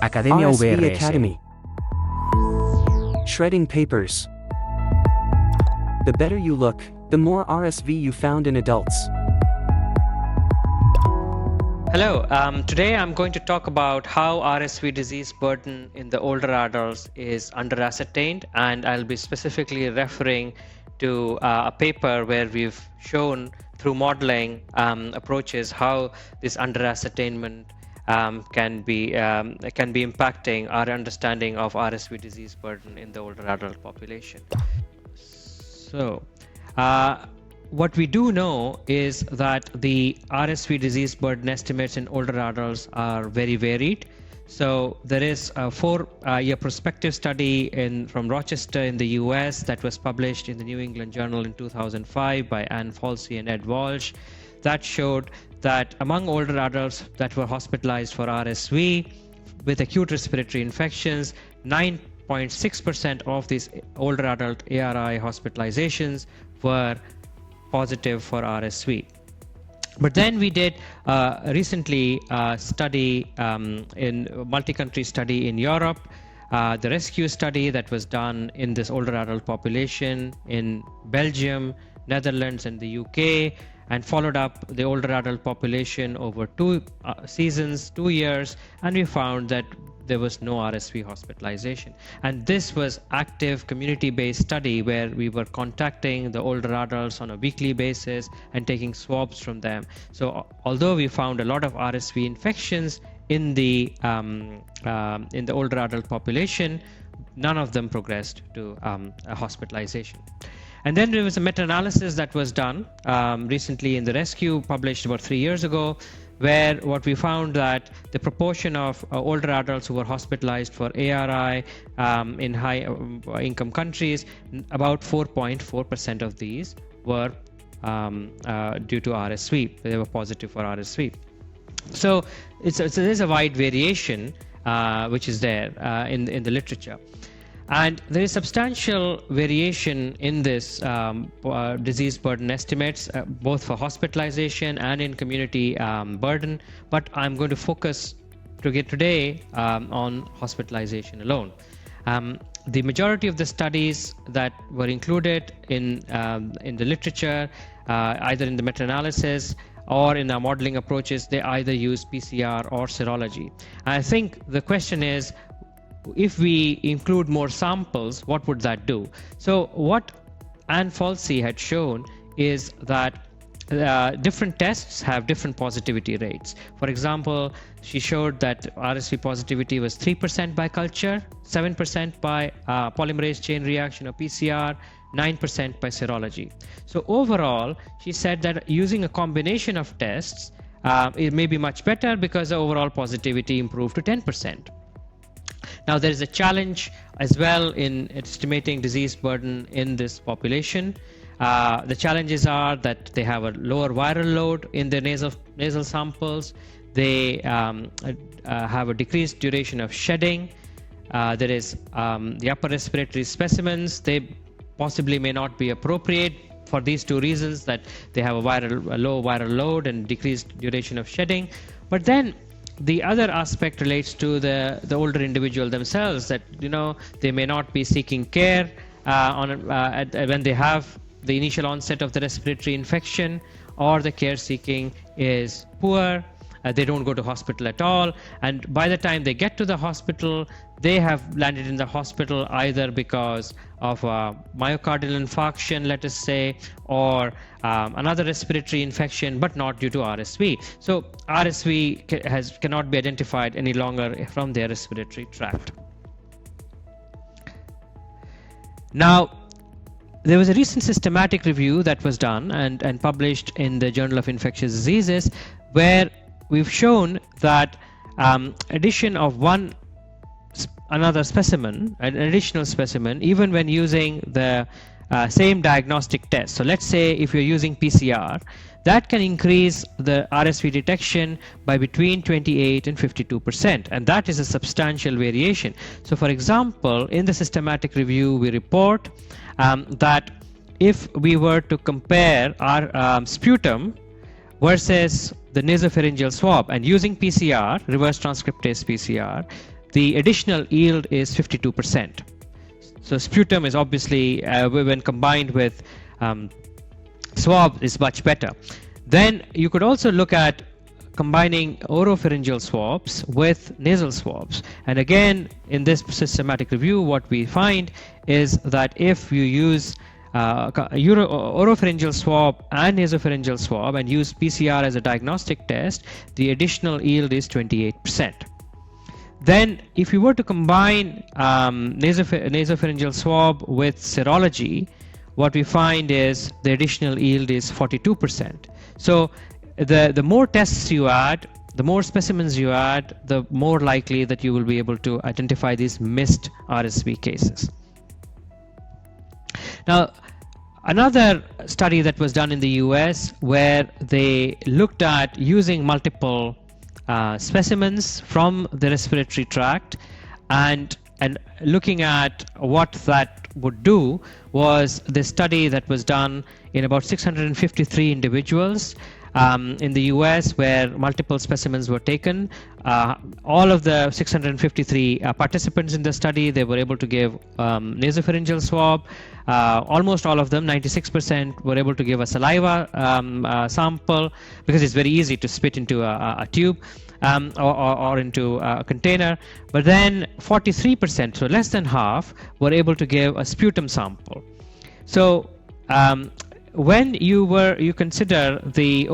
Academia RSV VRS. Academy. Shredding papers. The better you look, the more RSV you found in adults. Hello, today I'm going to talk about how RSV disease burden in the older adults is under-ascertained, and I'll be specifically referring to a paper where we've shown through modeling approaches how this under-ascertainment can be impacting our understanding of RSV disease burden in the older adult population. So, what we do know is that the RSV disease burden estimates in older adults are very varied. So there is a 4-year prospective study from Rochester in the US that was published in the New England Journal in 2005 by Ann Falsey and Ed Walsh that showed that among older adults that were hospitalized for RSV with acute respiratory infections, 9.6% of these older adult ARI hospitalizations were positive for RSV. But then we did recently a study in a multi-country study in Europe, the rescue study that was done in this older adult population in Belgium, Netherlands, and the UK, and followed up the older adult population over 2 seasons, 2 years, and we found that there was no RSV hospitalization. And this was active community-based study where we were contacting the older adults on a weekly basis and taking swabs from them. So although we found a lot of RSV infections in the older adult population, none of them progressed to a hospitalization. And then there was a meta-analysis that was done recently in the Rescue, published about 3 years ago, where what we found that the proportion of older adults who were hospitalized for ARI in high income countries, about 4.4% of these were due to RSV. They were positive for RSV. So there's a wide variation which is there in the literature. And there is substantial variation in this disease burden estimates, both for hospitalization and in community burden. But I'm going to focus today on hospitalization alone. The majority of the studies that were included in the literature, either in the meta-analysis or in our modeling approaches, they either use PCR or serology. I think the question is, if we include more samples, what would that do? So what Ann Falsey had shown is that different tests have different positivity rates. For example, she showed that RSV positivity was 3% by culture, 7% by polymerase chain reaction or PCR, 9% by serology. So overall, she said that using a combination of tests, it may be much better because the overall positivity improved to 10%. Now, there is a challenge as well in estimating disease burden in this population. The challenges are that they have a lower viral load in their nasal samples. They have a decreased duration of shedding. There is the upper respiratory specimens. They possibly may not be appropriate for these 2 reasons, that they have a low viral load and decreased duration of shedding. But then the other aspect relates to the older individual themselves, that they may not be seeking care when they have the initial onset of the respiratory infection, or the care seeking is poor. They don't go to hospital at all, and by the time they get to the hospital, they have landed in the hospital either because of a myocardial infarction, let us say, or another respiratory infection, but not due to RSV. So RSV cannot be identified any longer from their respiratory tract. Now, there was a recent systematic review that was done and published in the Journal of Infectious Diseases, where we've shown that addition of another specimen, an additional specimen, even when using the same diagnostic test. So let's say if you're using PCR, that can increase the RSV detection by between 28 and 52%, and that is a substantial variation. So for example, in the systematic review, we report that if we were to compare our sputum versus the nasopharyngeal swab and using PCR, reverse transcriptase PCR, the additional yield is 52%. So sputum is obviously, when combined with swab, is much better. Then you could also look at combining oropharyngeal swabs with nasal swabs. And again, in this systematic review, what we find is that if you use oropharyngeal swab and nasopharyngeal swab and use PCR as a diagnostic test, the additional yield is 28%. Then if you were to combine nasopharyngeal swab with serology, what we find is the additional yield is 42%. So the more tests you add, the more specimens you add, the more likely that you will be able to identify these missed RSV cases. Now, another study that was done in the US where they looked at using multiple specimens from the respiratory tract and looking at what that would do was the study that was done in about 653 individuals in the US where multiple specimens were taken. All of the 653 participants in the study, they were able to give nasopharyngeal swab. Almost all of them, 96%, were able to give a saliva sample because it's very easy to spit into a tube or into a container. But then 43%, so less than half, were able to give a sputum sample. So when you consider the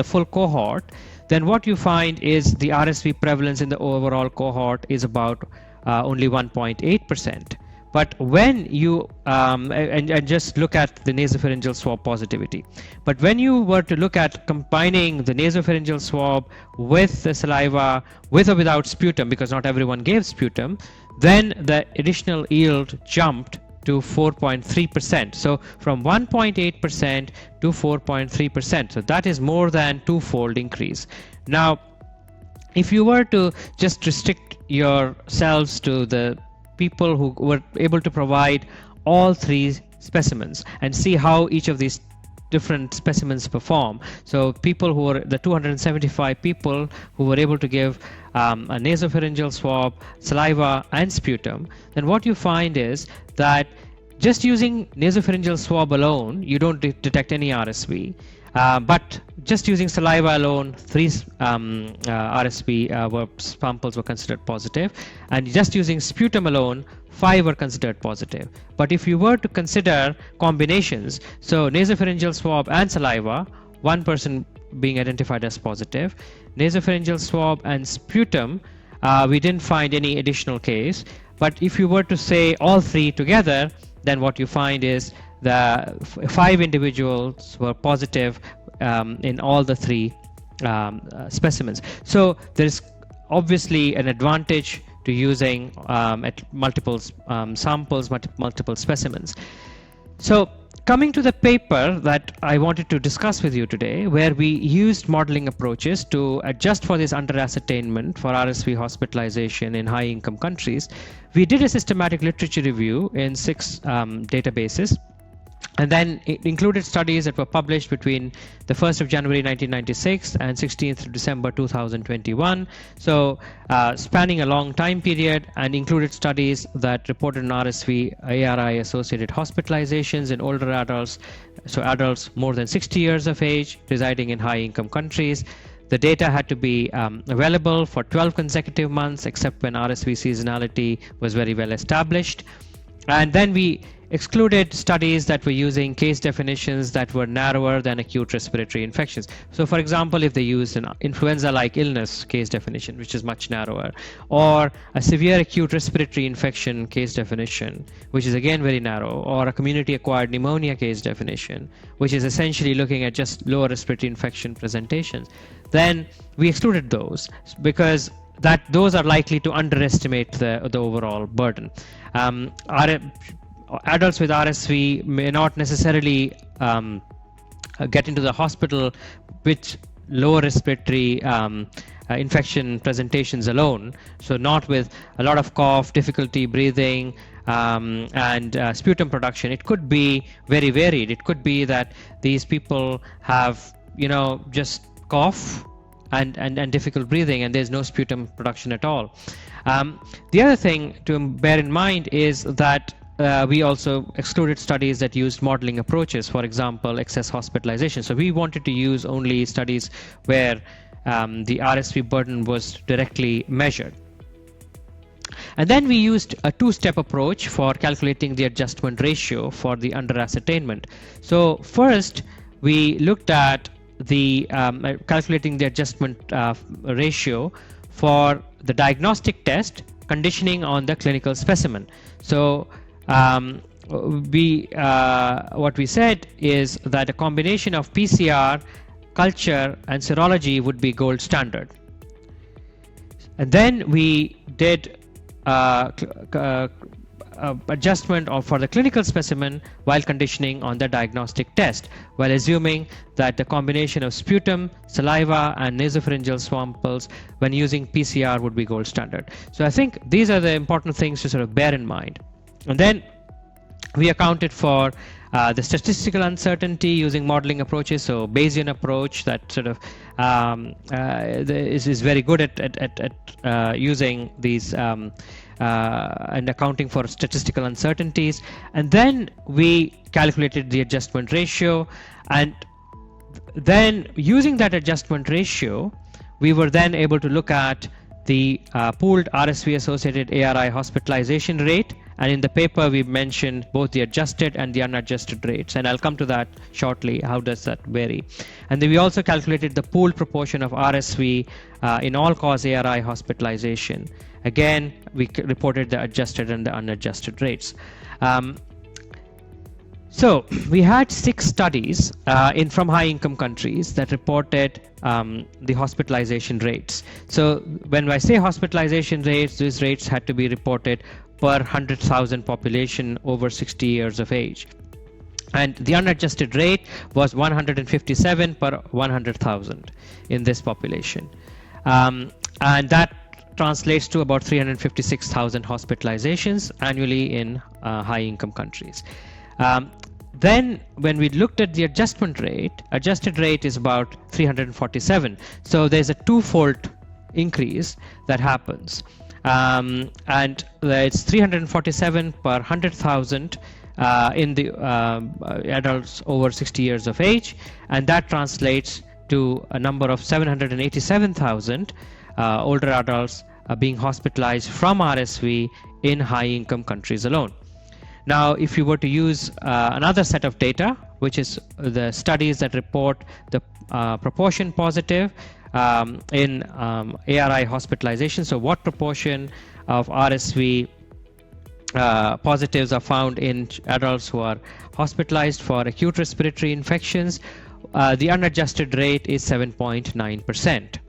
full cohort, then what you find is the RSV prevalence in the overall cohort is about only 1.8%. But when you and just look at the nasopharyngeal swab positivity, but when you were to look at combining the nasopharyngeal swab with the saliva, with or without sputum, because not everyone gave sputum, then the additional yield jumped to 4.3%. So from 1.8% to 4.3%. So that is more than twofold increase. Now, if you were to just restrict yourselves to the people who were able to provide all three specimens and see how each of these different specimens perform. So people who were the 275 people who were able to give a nasopharyngeal swab, saliva and sputum, then what you find is that just using nasopharyngeal swab alone, you don't detect any RSV. But just using saliva alone, 3 RSV samples were considered positive, and just using sputum alone, 5 were considered positive. But if you were to consider combinations, so nasopharyngeal swab and saliva, 1 person being identified as positive, nasopharyngeal swab and sputum, we didn't find any additional case. But if you were to say all 3 together, then what you find is the 5 individuals were positive in all the 3 specimens. So there's obviously an advantage to using at multiple samples, multiple specimens. So coming to the paper that I wanted to discuss with you today, where we used modeling approaches to adjust for this under-ascertainment for RSV hospitalization in high-income countries, we did a systematic literature review in 6 databases. And then it included studies that were published between the 1st of January 1996 and 16th of December 2021. So spanning a long time period, and included studies that reported an RSV ARI associated hospitalizations in older adults, so adults more than 60 years of age residing in high income countries. The data had to be available for 12 consecutive months, except when RSV seasonality was very well established. And then we excluded studies that were using case definitions that were narrower than acute respiratory infections. So for example, if they used an influenza-like illness case definition, which is much narrower, or a severe acute respiratory infection case definition, which is again very narrow, or a community-acquired pneumonia case definition, which is essentially looking at just lower respiratory infection presentations, then we excluded those because those are likely to underestimate the overall burden. Adults with RSV may not necessarily get into the hospital with lower respiratory infection presentations alone, so not with a lot of cough, difficulty breathing, and sputum production. It could be very varied. It could be that these people have, just cough and difficult breathing, and there's no sputum production at all. The other thing to bear in mind is that we also excluded studies that used modeling approaches, for example, excess hospitalization. So we wanted to use only studies where the RSV burden was directly measured. And then we used a two-step approach for calculating the adjustment ratio for the under-ascertainment. So first, we looked at the calculating the adjustment ratio for the diagnostic test conditioning on the clinical specimen. So what we said is that a combination of PCR, culture, and serology would be gold standard. And then we did adjustment for the clinical specimen while conditioning on the diagnostic test, while assuming that the combination of sputum, saliva, and nasopharyngeal samples when using PCR would be gold standard. So I think these are the important things to sort of bear in mind. And then we accounted for the statistical uncertainty using modeling approaches. So Bayesian approach that sort of is very good at using these and accounting for statistical uncertainties. And then we calculated the adjustment ratio, and then using that adjustment ratio, we were then able to look at the pooled RSV associated ARI hospitalization rate. And in the paper, we mentioned both the adjusted and the unadjusted rates. And I'll come to that shortly. How does that vary? And then we also calculated the pooled proportion of RSV in all-cause ARI hospitalization. Again, we reported the adjusted and the unadjusted rates. So we had 6 studies from high-income countries that reported the hospitalization rates. So when I say hospitalization rates, these rates had to be reported per 100,000 population over 60 years of age. And the unadjusted rate was 157 per 100,000 in this population. And that translates to about 356,000 hospitalizations annually in high-income countries. Then when we looked at the adjusted rate is about 347. So there's a twofold increase that happens. And it's 347 per 100,000 in the adults over 60 years of age, and that translates to a number of 787,000 older adults being hospitalized from RSV in high-income countries alone. Now, if you were to use another set of data, which is the studies that report the proportion positive in ARI hospitalization, so what proportion of RSV positives are found in adults who are hospitalized for acute respiratory infections, the unadjusted rate is 7.9%.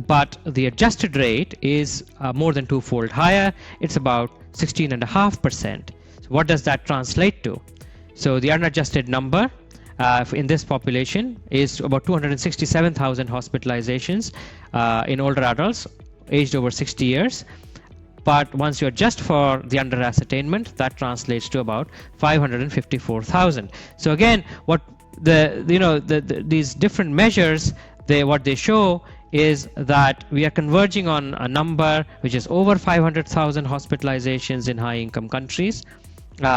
But the adjusted rate is more than twofold higher. It's about 16.5%. So what does that translate to? So the unadjusted number in this population is about 267,000 hospitalizations in older adults aged over 60 years. But once you adjust for the under-ascertainment, that translates to about 554,000. So again, what these different measures, what they show is that we are converging on a number which is over 500,000 hospitalizations in high-income countries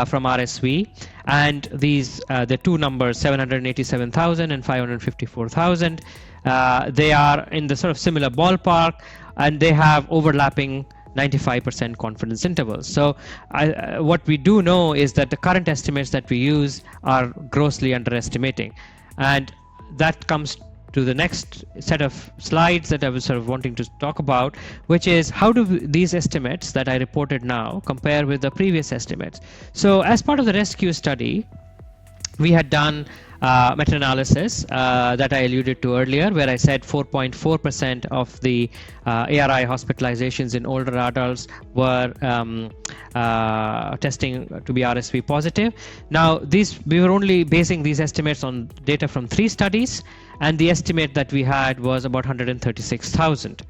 from RSV, and these the two numbers, 787,000 and 554,000, they are in the sort of similar ballpark, and they have overlapping 95% confidence intervals. So what we do know is that the current estimates that we use are grossly underestimating, and that comes to the next set of slides that I was sort of wanting to talk about, which is how do these estimates that I reported now compare with the previous estimates. So as part of the RESCUE study, we had done meta-analysis that I alluded to earlier, where I said 4.4% of the ARI hospitalizations in older adults were testing to be RSV positive. Now, we were only basing these estimates on data from 3 studies, and the estimate that we had was about 136,000.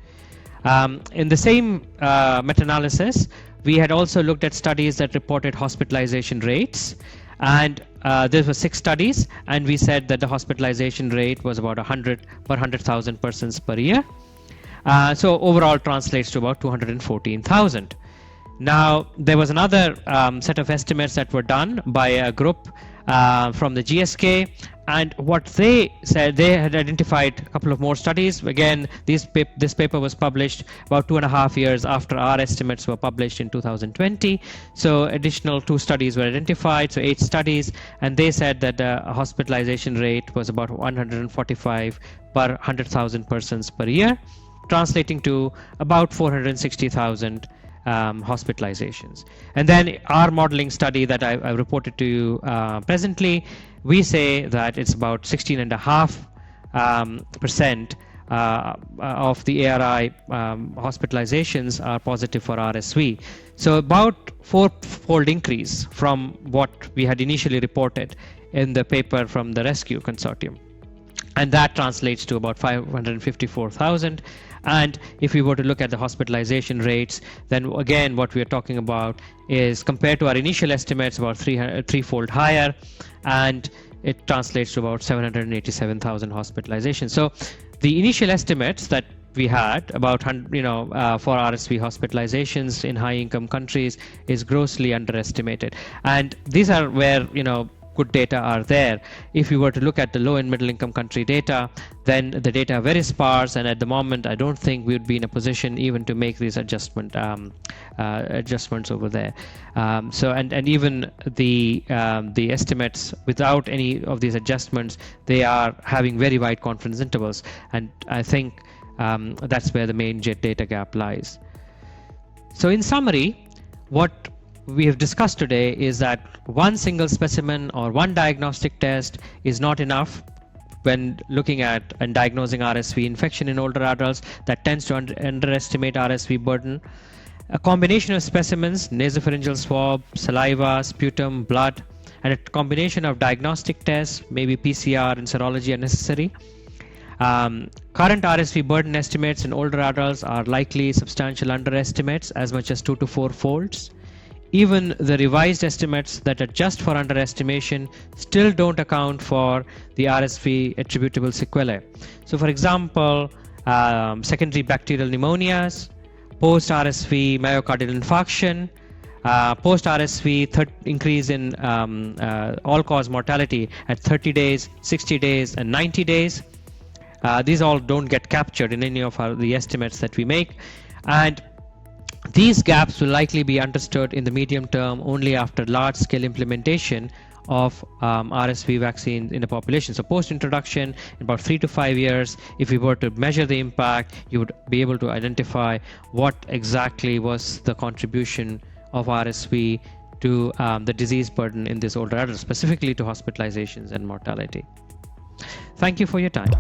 In the same meta-analysis, we had also looked at studies that reported hospitalization rates, and there were 6 studies, and we said that the hospitalization rate was about 100 per 100,000 persons per year. So overall translates to about 214,000. Now, there was another set of estimates that were done by a group from the GSK, and what they said, they had identified a couple of more studies. Again, this paper was published about 2.5 years after our estimates were published in 2020. So additional 2 studies were identified, so 8 studies, and they said that the hospitalization rate was about 145 per 100,000 persons per year, translating to about 460,000 hospitalizations. And then our modeling study that I reported to you presently, we say that it's about 16.5% of the ARI hospitalizations are positive for RSV. So about 4-fold increase from what we had initially reported in the paper from the Rescue Consortium. And that translates to about 554,000. And if we were to look at the hospitalization rates, then again what we are talking about is, compared to our initial estimates, about 3-fold higher, and it translates to about 787,000 hospitalizations. So the initial estimates that we had about for RSV hospitalizations in high-income countries is grossly underestimated, and these are where good data are there. If you were to look at the low and middle income country data, then the data are very sparse, and at the moment I don't think we would be in a position even to make these adjustments over there. And even the estimates without any of these adjustments, they are having very wide confidence intervals, and I think that's where the main data gap lies. So in summary, what we have discussed today is that one single specimen or one diagnostic test is not enough when looking at and diagnosing RSV infection in older adults. That tends to underestimate RSV burden. A combination of specimens, nasopharyngeal swab, saliva, sputum, blood, and a combination of diagnostic tests, maybe PCR and serology, are necessary. Current RSV burden estimates in older adults are likely substantial underestimates, as much as 2 to 4 folds. Even the revised estimates that adjust for underestimation still don't account for the RSV attributable sequelae. So for example, secondary bacterial pneumonias, post-RSV myocardial infarction, post-RSV increase in all-cause mortality at 30 days, 60 days, and 90 days. These all don't get captured in any of the estimates that we make. And these gaps will likely be understood in the medium term only after large-scale implementation of RSV vaccine in the population. So post-introduction, in about 3 to 5 years, if we were to measure the impact, you would be able to identify what exactly was the contribution of RSV to the disease burden in this older adults, specifically to hospitalizations and mortality. Thank you for your time.